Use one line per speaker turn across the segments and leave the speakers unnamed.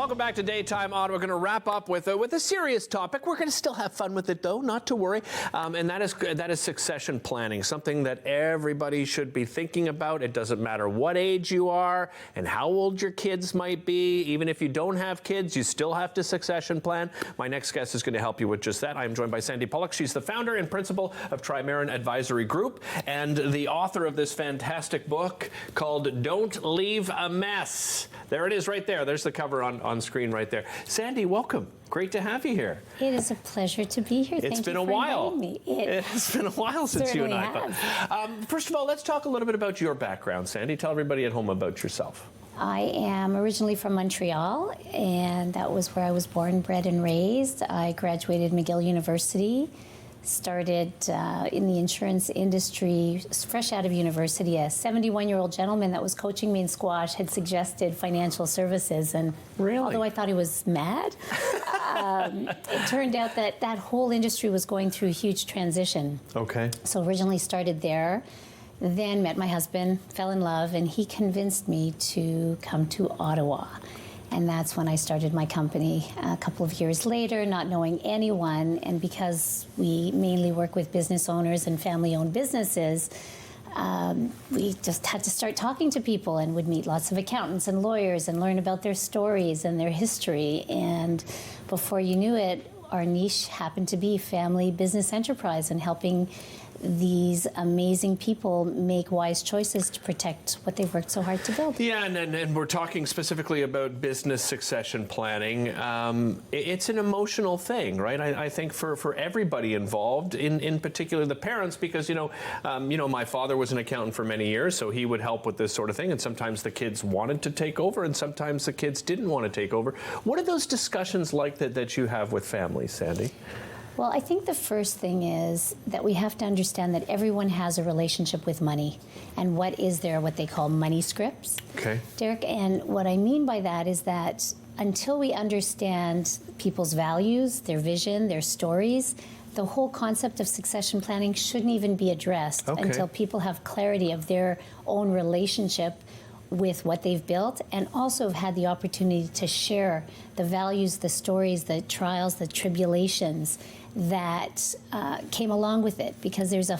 Welcome back to Daytime Ottawa. We're going to wrap up with a serious topic. We're going to still have fun with it, though, not to worry. And that is succession planning, something that everybody should be thinking about. It doesn't matter what age you are and how old your kids might be. Even if you don't have kids, you still have to succession plan. My next guest is going to help you with just that. I'm joined by Sandy Pollack. She's the founder and principal of Trimaran Advisory Group and the author of this fantastic book called Don't Leave a Mess. There it is right there. There's the cover on screen right there. Sandy, welcome. Great to have you here.
It is a pleasure to be here.
It's been a while. It's been a while since you and I met. First of all, let's talk a little bit about your background, Sandy. Tell everybody at home about yourself.
I am originally from Montreal, and that was where I was born, bred, and raised. I graduated McGill University, started in the insurance industry fresh out of university. A 71-year-old gentleman that was coaching me in squash had suggested financial services, and although I thought he was mad, it turned out that that whole industry was going through a huge transition.
Okay.
So originally started there, then met my husband, fell in love, and he convinced me to come to Ottawa. And that's when I started my company a couple of years later, not knowing anyone. And because we mainly work with business owners and family-owned businesses, we just had to start talking to people and would meet lots of accountants and lawyers and learn about their stories and their history. And before you knew it, our niche happened to be family business enterprise and helping these amazing people make wise choices to protect what they've worked so hard to build.
Yeah, and we're talking specifically about business succession planning. It's an emotional thing, right? I think for everybody involved, in particular the parents, because my father was an accountant for many years, so he would help with this sort of thing, and sometimes the kids wanted to take over, and sometimes the kids didn't want to take over. What are those discussions like that you have with families, Sandy?
Well, I think the first thing is that we have to understand that everyone has a relationship with money, and what they call money scripts.
Okay.
Derick, and what I mean by that is that until we understand people's values, their vision, their stories, the whole concept of succession planning shouldn't even be addressed until people have clarity of their own relationship with what they've built, and also have had the opportunity to share the values, the stories, the trials, the tribulations that came along with it, because there's a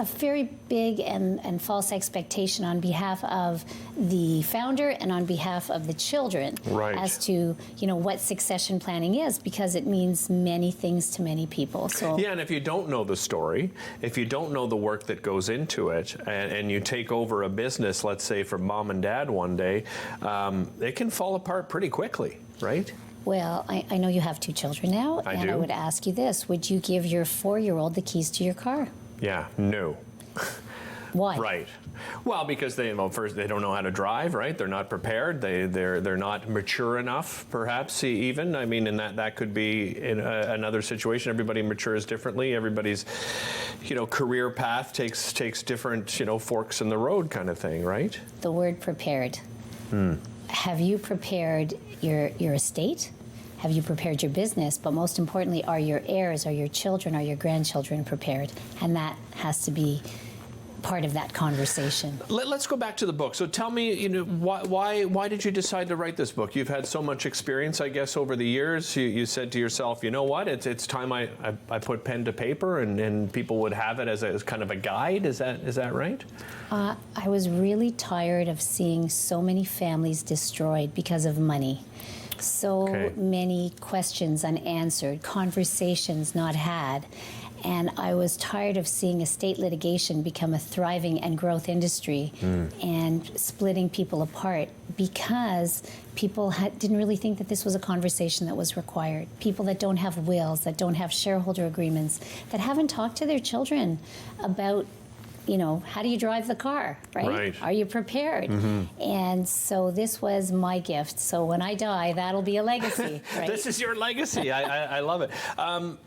very big and false expectation on behalf of the founder and on behalf of the children as to what succession planning is, because it means many things to many people. So
yeah, and if you don't know the story, if you don't know the work that goes into it, and you take over a business, let's say from mom and dad one day, it can fall apart pretty quickly, right?
Well, I know you have 2 children now, and I would ask you this: would you give your 4-year-old the keys to your car?
Yeah, no.
Why?
Right. Well, because first they don't know how to drive, right? They're not prepared. They're not mature enough, perhaps even. I mean, and that could be in another situation. Everybody matures differently. Everybody's, career path takes different, forks in the road, kind of thing, right?
The word prepared. Have you prepared your estate? Have you prepared your business? But most importantly, are your heirs, are your children, are your grandchildren prepared? And that has to be part of that conversation.
Let's go back to the book. So tell me, why did you decide to write this book? You've had so much experience, I guess, over the years. You said to yourself, you know what, it's time I put pen to paper, and people would have it as kind of a guide. Is that right?
I was really tired of seeing so many families destroyed because of money. So many questions unanswered, conversations not had. And I was tired of seeing estate litigation become a thriving and growth industry and splitting people apart, because people didn't really think that this was a conversation that was required. People that don't have wills, that don't have shareholder agreements, that haven't talked to their children about how do you drive the car, right? Are you prepared? And so this was my gift. So when I die, that'll be a legacy, right?
This is your legacy. I love it.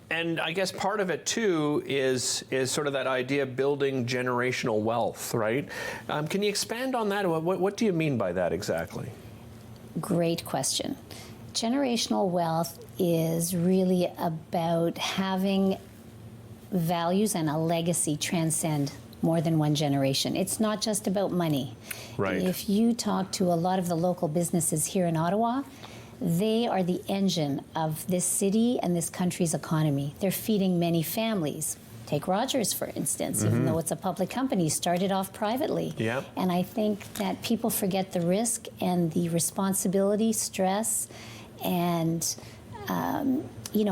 And I guess part of it, too, is sort of that idea of building generational wealth, right? Can you expand on that? What do you mean by that exactly?
Great question. Generational wealth is really about having values and a legacy transcend more than one generation. It's not just about money.
Right.
If you talk to a lot of the local businesses here in Ottawa, they are the engine of this city and this country's economy. They're feeding many families. Take Rogers, for instance, even though it's a public company, started off privately.
Yep.
And I think that people forget the risk and the responsibility, stress, and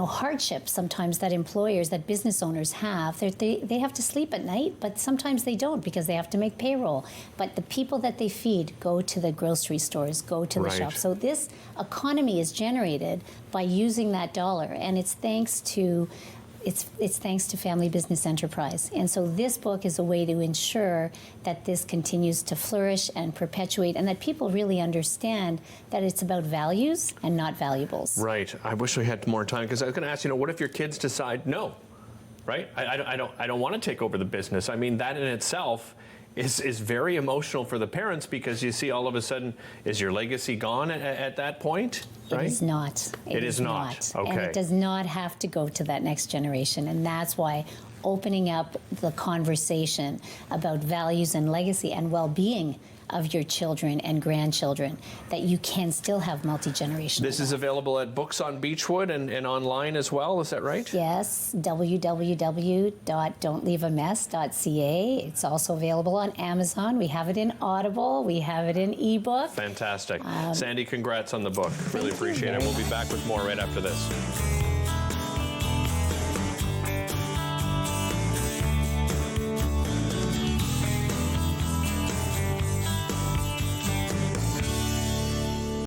hardship sometimes that employers, that business owners have. They have to sleep at night, but sometimes they don't because they have to make payroll. But the people that they feed go to the grocery stores, go to the shops. So this economy is generated by using that dollar, and it's thanks to family business enterprise. And so this book is a way to ensure that this continues to flourish and perpetuate, and that people really understand that it's about values and not valuables.
Right. I wish we had more time, because I was going to ask, what if your kids decide no, right? I don't want to take over the business. I mean, that in itself is very emotional for the parents, because you see all of a sudden, is your legacy gone at that point? Right?
It is not.
It is not. Okay.
And it does not have to go to that next generation. And that's why opening up the conversation about values and legacy and well-being of your children and grandchildren, that you can still have multi-generational.
This is available at Books on Beechwood and online as well, is that right?
Yes, www.don'tleaveamess.ca. It's also available on Amazon. We have it in Audible. We have it in ebook.
Fantastic. Sandy, congrats on the book. Really appreciate it. We'll be back with more right after this.